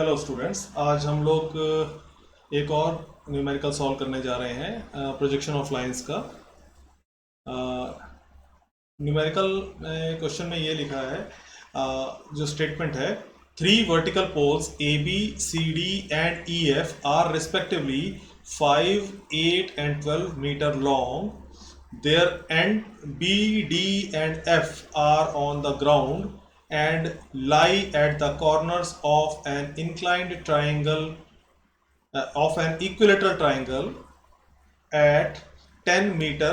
Hello students, आज हम लोग एक और न्यूमेरिकल सॉल्व करने जा रहे हैं प्रोजेक्शन ऑफ लाइंस का। न्यूमेरिकल क्वेश्चन में ये लिखा है, जो स्टेटमेंट है, three vertical poles A B C D and E F are respectively 5, 8 and 12 meter long. Their end B, D and F are on the ground and lie at the corners of an inclined triangle, of an equilateral triangle at 10-meter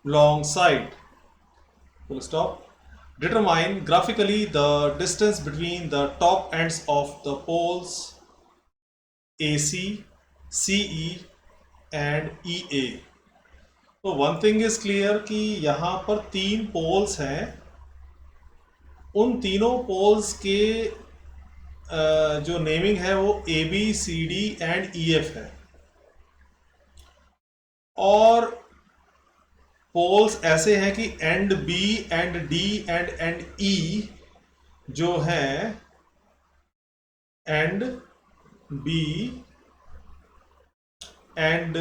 long side. Full stop. Determine graphically the distance between the top ends of the poles AC, CE and EA. तो one thing is clear कि यहाँ पर तीन poles हैं। उन तीनों poles के जो नेमिंग है वो A B C D and E F है, और पोल्स ऐसे हैं कि and B and D and E जो है and B and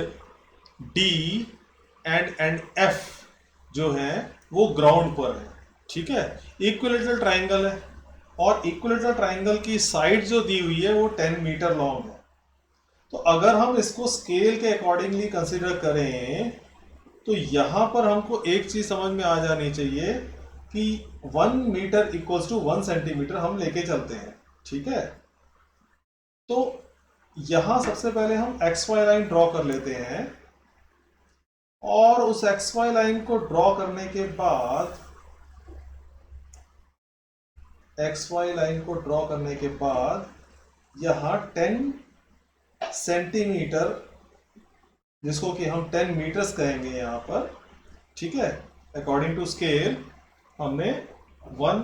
D and F जो है वो ग्राउंड पर है। ठीक है, इक्विलेटरल ट्राइंगल है और इक्विलेटरल ट्राइंगल की साइड जो दी हुई है वो 10 मीटर लॉन्ग है। तो अगर हम इसको स्केल के अकॉर्डिंगली कंसिडर करें तो यहां पर हमको एक चीज समझ में आ जानी चाहिए कि 1 मीटर इक्वल्स टू 1 सेंटीमीटर हम लेके चलते हैं। ठीक है, तो यहां सबसे पहले हम एक्स वाई लाइन ड्रॉ कर लेते हैं, और उस एक्स वाई लाइन को ड्रॉ करने के बाद यहां 10 सेंटीमीटर, जिसको कि हम 10 मीटर्स कहेंगे यहां पर। ठीक है, अकॉर्डिंग टू स्केल हमने 1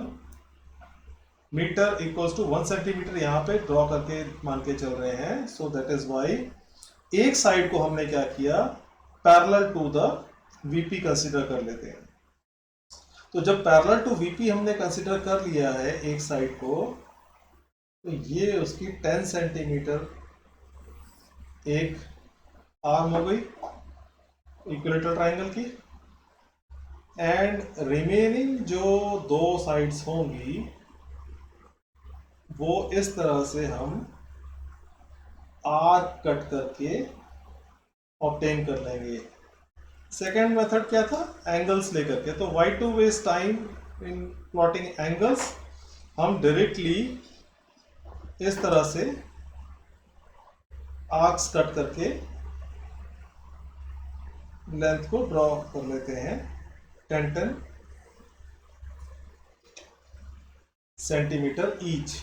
मीटर इक्वल्स टू 1 सेंटीमीटर यहां पे ड्रॉ करके मान के चल रहे हैं। सो दैट इज वाई एक साइड को हमने क्या किया, parallel to the VP consider कर लेते हैं। तो जब पैरेलल टू वीपी हमने कंसीडर कर लिया है एक साइड को, तो ये उसकी 10 सेंटीमीटर एक आर्म हो गई इक्विलेटरल ट्राइंगल की, एंड रिमेनिंग जो दो साइड्स होंगी वो इस तरह से हम आर्क कट करके ऑब्टेन कर लेंगे। सेकेंड मेथड क्या था, एंगल्स लेकर के। तो why to waste time in plotting angles, हम डायरेक्टली इस तरह से आर्क्स कट करके लेंथ को ड्रॉ कर लेते हैं 10 सेंटीमीटर ईच,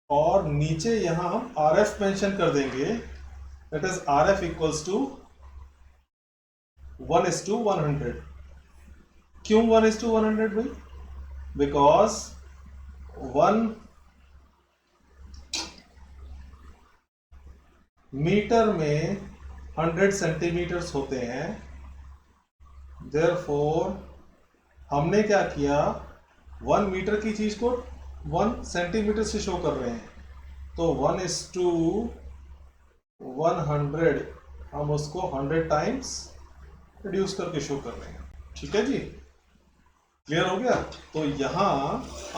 और नीचे यहां हम आर एफ मेंशन कर देंगे। That is R F equals to 1:100। क्यों 1:100 भाई? बिकॉज 1 मीटर में 100 सेंटीमीटर्स होते हैं। देयरफॉर हमने क्या किया, 1 मीटर की चीज को 1 सेंटीमीटर से शो कर रहे हैं, तो 1:100 हम उसको 100 टाइम्स रिड्यूस करके शो कर रहे हैं। ठीक है जी, क्लियर हो गया? तो यहां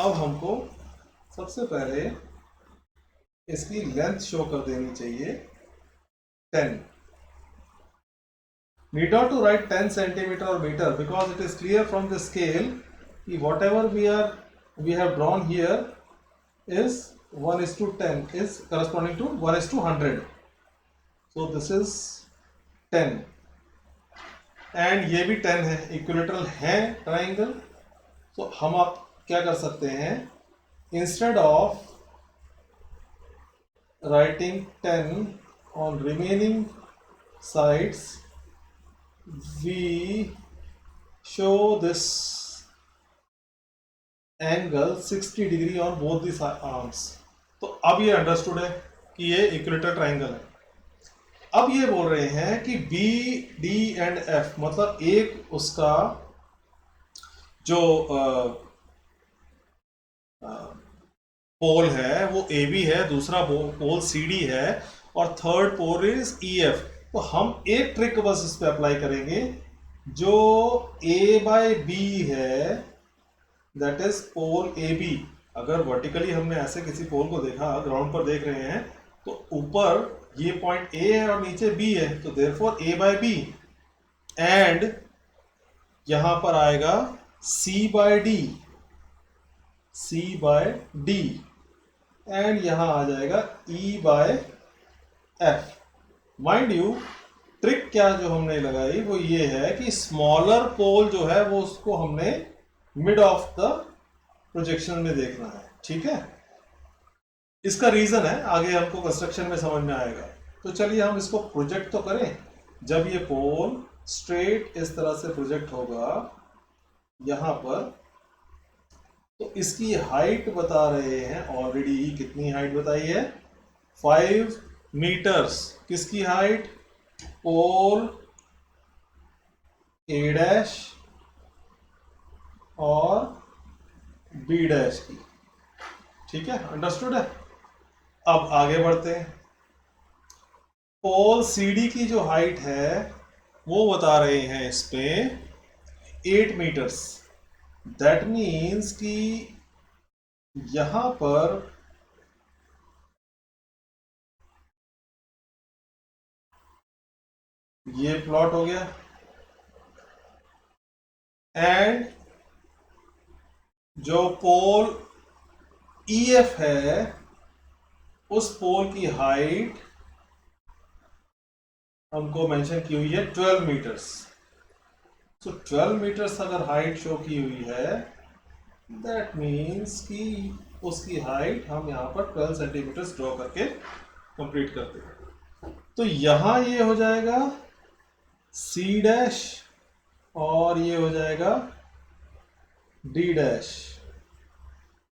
अब हमको सबसे पहले इसकी लेंथ शो कर देनी चाहिए 10। Need not to write 10 centimeter or meter, because it is clear from the scale whatever we have drawn here is 1:10 is corresponding to 1:100. So this is 10 and ये भी 10 है, इक्विलेटरल है ट्राइंगल। तो हम आप क्या कर सकते हैं, instead of writing 10 on remaining sides, we show this angle 60 degree on both the arms. तो अब ये अंडरस्टूड है कि ये इक्विलेटरल ट्राइंगल है। अब ये बोल रहे हैं कि बी डी एंड एफ, मतलब एक उसका जो पोल है वो ए बी है, दूसरा पोल सी डी है और third pole is E F. तो हम एक ट्रिक बस इस पे अप्लाई करेंगे, जो ए बाय बी है that is pole A B. अगर वर्टिकली हमने ऐसे किसी पोल को देखा, ग्राउंड पर देख रहे हैं, तो ऊपर ये पॉइंट ए है और नीचे बी है, तो therefore A by B and यहां पर आएगा C by D, C by D and यहां आ जाएगा E by F. Mind you trick क्या जो हमने लगाई वो ये है कि स्मॉलर पोल जो है वो उसको हमने मिड ऑफ द प्रोजेक्शन में देखना है, ठीक है। इसका रीजन है आगे हमको कंस्ट्रक्शन में समझ में आएगा। तो चलिए हम इसको प्रोजेक्ट तो करें। जब ये पोल स्ट्रेट इस तरह से प्रोजेक्ट होगा यहां पर, तो इसकी हाइट बता रहे हैं ऑलरेडी। कितनी हाइट बताई है? 5 मीटर्स। किसकी हाइट? पोल ए डैश और बी डैश की, ठीक है, अंडरस्टूड है। अब आगे बढ़ते हैं। पोल सी डी की जो हाइट है वो बता रहे हैं इस पे 8 मीटर्स। दैट मीन्स कि यहां पर ये प्लॉट हो गया एंड जो पोल ई एफ है उस पोल की हाइट हमको मेंशन की हुई है 12 मीटर्स। तो 12 मीटर्स अगर हाइट शो की हुई है दैट मीन्स कि उसकी हाइट हम यहाँ पर 12 सेंटीमीटर्स ड्रॉ करके कंप्लीट करते हैं। तो यहाँ ये हो जाएगा सी डैश और ये हो जाएगा डी डैश।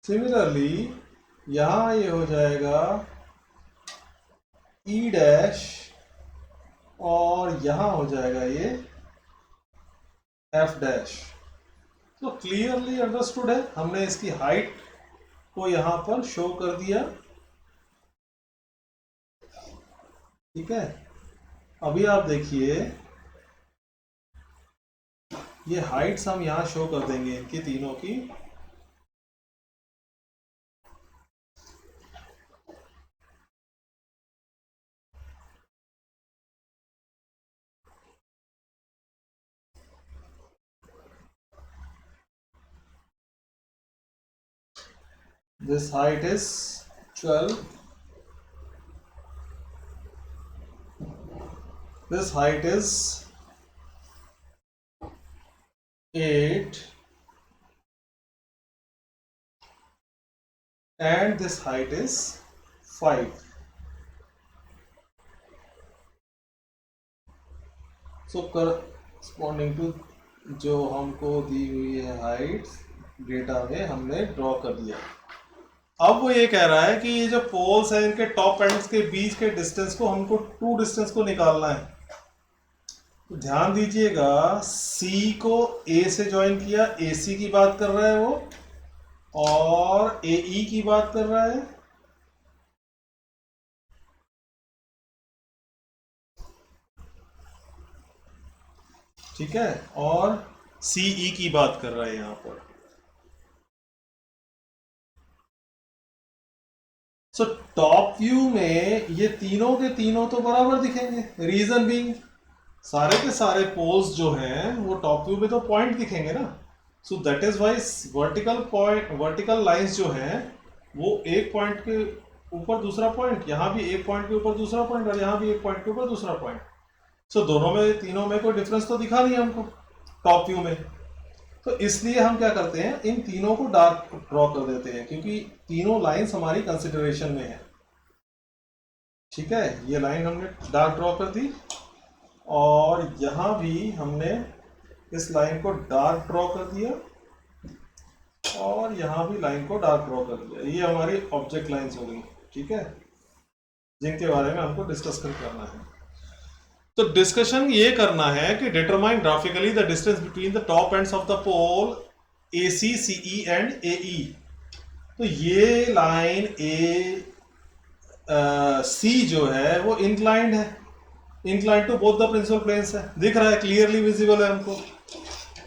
सिमिलरली यहाँ ये हो जाएगा ई डैश और यहाँ हो जाएगा ये एफ डैश। तो क्लियरली अंडरस्टूड है, हमने इसकी हाइट को यहाँ पर शो कर दिया, ठीक है। अभी आप देखिए ये हाइट्स हम यहाँ शो कर देंगे इनकी तीनों की। This height is 12. This height is 8 and this height is 5. So corresponding to जो हमको दी हुई है हाइट डेटा में हमने ड्रॉ कर दिया। अब वो ये कह रहा है कि ये जो पोल्स हैं इनके टॉप एंड्स के बीच के डिस्टेंस को हमको टू डिस्टेंस को निकालना है। तो ध्यान दीजिएगा C को A से ज्वाइन किया, AC की बात कर रहा है वो, और AE की बात कर रहा है, ठीक है, और CE की बात कर रहा है यहां पर। सो टॉप व्यू में ये तीनों के तीनों तो बराबर दिखेंगे। रीजन बीइंग सारे के सारे पोल्स जो हैं वो टॉप व्यू में तो पॉइंट दिखेंगे ना। So that is why vertical lines जो हैं वो एक पॉइंट के ऊपर दूसरा पॉइंट, यहाँ भी एक पॉइंट के ऊपर दूसरा पॉइंट और यहाँ भी एक पॉइंट के ऊपर दूसरा पॉइंट। सो दोनों में तीनों में कोई डिफरेंस तो दिखा नहीं हमको टॉप व्यू में। तो इसलिए हम क्या करते हैं, इन तीनों को डार्क ड्रॉ कर देते हैं क्योंकि तीनों लाइंस हमारी कंसिडरेशन में है, ठीक है। ये लाइन हमने डार्क ड्रॉ कर दी और यहाँ भी हमने इस लाइन को डार्क ड्रॉ कर दिया और यहाँ भी लाइन को डार्क ड्रॉ कर दिया। ये हमारी ऑब्जेक्ट लाइंस हो गई, ठीक है, जिनके बारे में हमको डिस्कस करना है। तो डिस्कशन ये करना है कि determine graphically the distance between the top ends of the pole AC, CE and AE। तो ये लाइन ए सी जो है वो इंक्लाइंड है, inclined to both the principal planes है, दिख रहा है, क्लियरली विजिबल है हमको।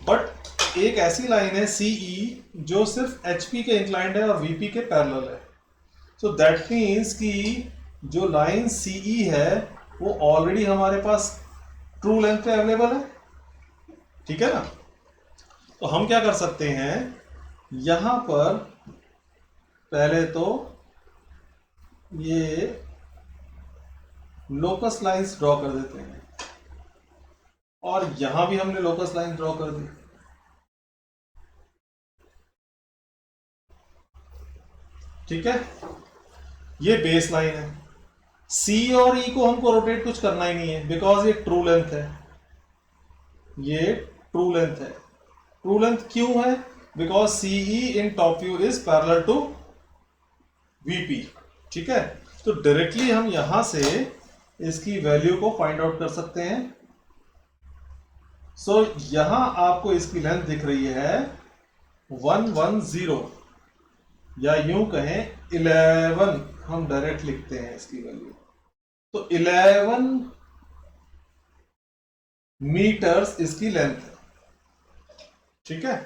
बट एक ऐसी लाइन है सीई जो सिर्फ एचपी के इंक्लाइंड है और वीपी के पैरेलल है। सो दैट मीन्स कि जो लाइन सीई है वो ऑलरेडी हमारे पास ट्रू लेंथ पे अवेलेबल है, ठीक है ना। तो हम क्या कर सकते हैं, यहां पर पहले तो ये लोकस लाइंस ड्रॉ कर देते हैं, और यहां भी हमने लोकस लाइन ड्रॉ कर दी। ठीक है, ये बेस लाइन है। सी और ई को हमको रोटेट कुछ करना ही नहीं है, बिकॉज ये ट्रू लेंथ है, ये ट्रू लेंथ है। ट्रू लेंथ क्यों है? Because CE in top view is parallel to VP. ठीक है, तो डायरेक्टली हम यहां से इसकी वैल्यू को फाइंड आउट कर सकते हैं। सो यहां आपको इसकी लेंथ दिख रही है 110, या यूं कहें 11, हम डायरेक्ट लिखते हैं इसकी वैल्यू। तो 11 मीटर्स इसकी लेंथ है। ठीक है,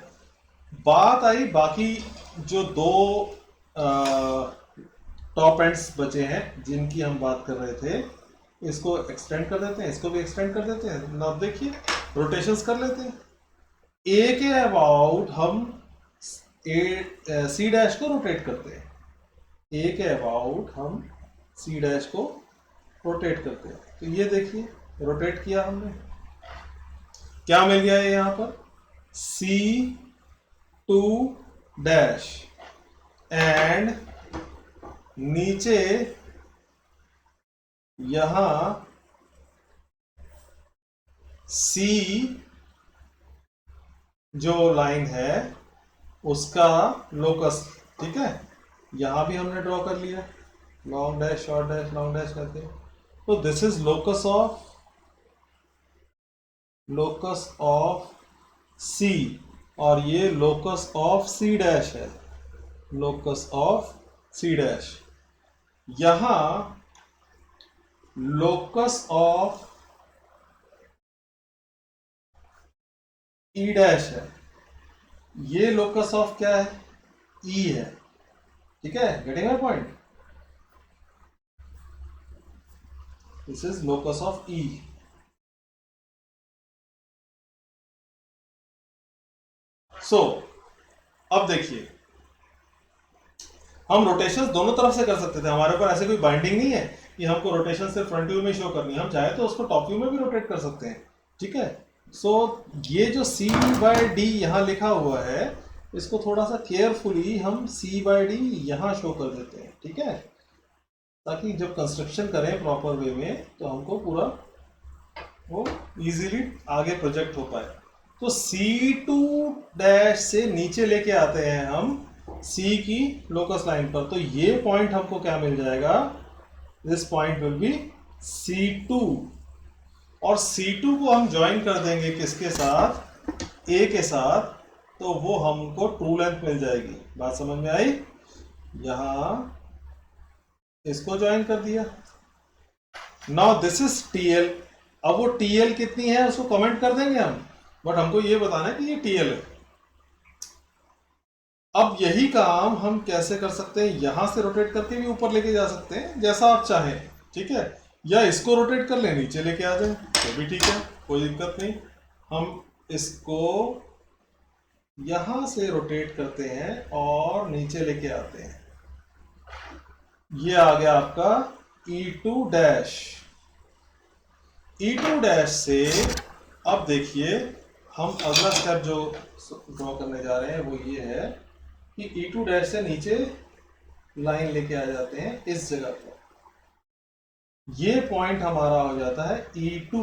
बात आई बाकी जो दो टॉप एंड्स बचे हैं जिनकी हम बात कर रहे थे, इसको एक्सटेंड कर देते हैं, इसको भी एक्सटेंड कर देते हैं। ना देखिए, रोटेशंस कर लेते हैं। ए के अबाउट हम सी डैश को रोटेट करते हैं, ए के अबाउट हम सी डैश को रोटेट करते हैं। तो ये देखिए, रोटेट किया हमने, क्या मिल गया है यहां पर, C2 डैश, एंड नीचे यहां C जो लाइन है उसका लोकस। ठीक है, यहां भी हमने ड्रॉ कर लिया, long dash short dash long dash करके। तो this is locus of C, और ये लोकस ऑफ C डैश है, लोकस ऑफ C डैश। यहां लोकस ऑफ E डैश है, ये लोकस ऑफ क्या है, E है। ठीक है, getting my point, this is locus of E। सो अब देखिए, हम रोटेशन दोनों तरफ से कर सकते थे, हमारे ऊपर ऐसे कोई बाइंडिंग नहीं है कि हमको रोटेशन सिर्फ फ्रंट व्यू में शो करनी है, हम चाहे तो उसको टॉप व्यू में भी रोटेट कर सकते हैं। ठीक है, सो ये जो C/D यहां लिखा हुआ है, इसको थोड़ा सा केयरफुली हम C/D यहां शो कर देते हैं। ठीक है, ताकि जब कंस्ट्रक्शन करें प्रॉपर वे में तो हमको पूरा वो इजीली आगे प्रोजेक्ट हो पाए। तो C2 डैश से नीचे लेके आते हैं हम C की लोकस लाइन पर, तो ये पॉइंट हमको क्या मिल जाएगा, this point will be C2, और C2 को हम ज्वाइन कर देंगे किसके साथ, A के साथ, तो वो हमको ट्रू लेंथ मिल जाएगी। बात समझ में आई? यहां इसको ज्वाइन कर दिया। Now this is TL। अब वो TL कितनी है उसको कमेंट कर देंगे हम, बट हमको ये बताना है कि ये TL है। अब यही काम हम कैसे कर सकते हैं, यहां से रोटेट करके भी ऊपर लेके जा सकते हैं, जैसा आप चाहें। ठीक है, या इसको रोटेट कर लें, नीचे लेके आ जाए तो भी ठीक है, कोई दिक्कत नहीं। हम इसको यहां से रोटेट करते हैं और नीचे लेके आते हैं। ये आ गया आपका E2 डैश। E2 डैश से अब देखिए, हम अगला स्टेप जो ड्रॉ करने जा रहे हैं वो ये है कि E2 डैश से नीचे लाइन लेके आ जाते हैं इस जगह पर। ये पॉइंट हमारा हो जाता है E2,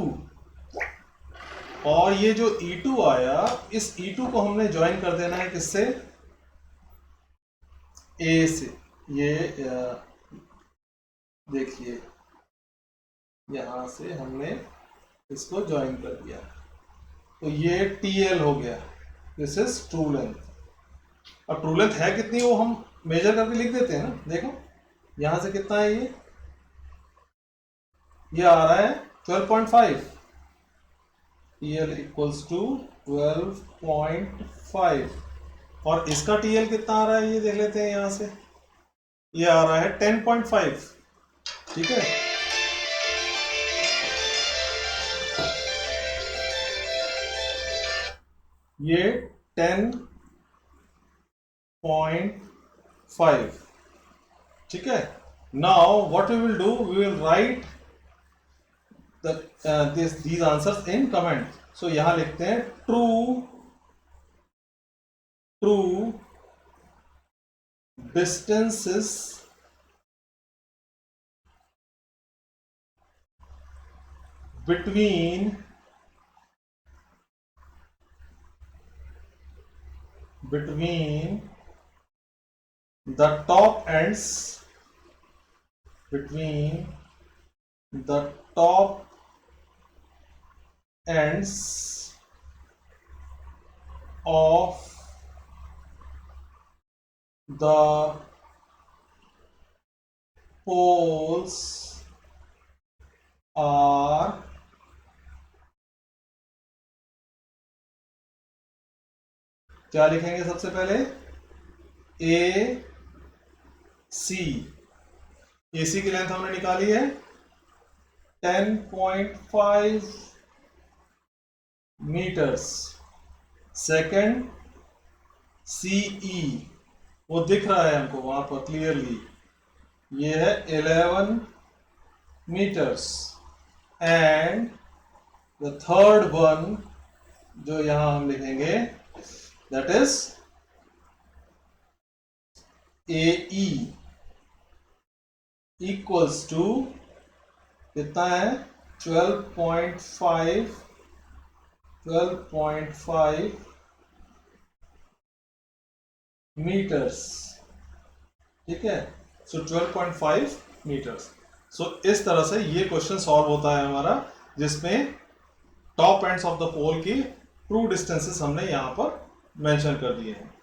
और ये जो E2 आया, इस E2 को हमने ज्वाइन कर देना है किससे, A से। ये देखिए, यहां से हमने इसको ज्वाइन कर दिया, तो ये TL हो गया, दिस इज ट्रू लेंथ। अब ट्रू लेंथ है कितनी वो हम मेजर करके लिख देते हैं ना, देखो यहां से कितना है, ये आ रहा है 12.5, TL इक्वल्स टू 12.5, और इसका TL कितना आ रहा है ये देख लेते हैं यहां से, ये आ रहा है 10.5, ठीक है। ये 10.5, ठीक है। Now what we will do, we will write these answers in comment. So यहां लिखते हैं true distances between the top ends, between the top ends of the poles are क्या लिखेंगे सबसे पहले, AC, AC की लेंथ हमने निकाली है 10.5 मीटर्स। सेकंड CE, वो दिख रहा है हमको वहां पर क्लियरली, ये है 11 meters. And the third one जो यहां हम लिखेंगे that is AE equals to कितना है 12.5 मीटर्स, ठीक है। सो 12.5 मीटर्स। सो इस तरह से ये क्वेश्चन सॉल्व होता है हमारा, जिसमें टॉप एंड्स ऑफ द पोल की ट्रू डिस्टेंसेस हमने यहां पर मेंशन कर दिए हैं।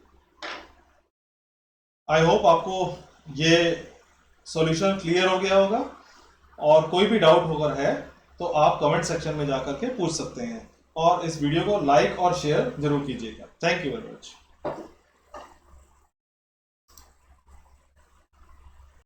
आई होप आपको ये सॉल्यूशन क्लियर हो गया होगा, और कोई भी डाउट अगर है तो आप कमेंट सेक्शन में जाकर के पूछ सकते हैं, और इस वीडियो को लाइक और शेयर जरूर कीजिएगा। Thank you very much.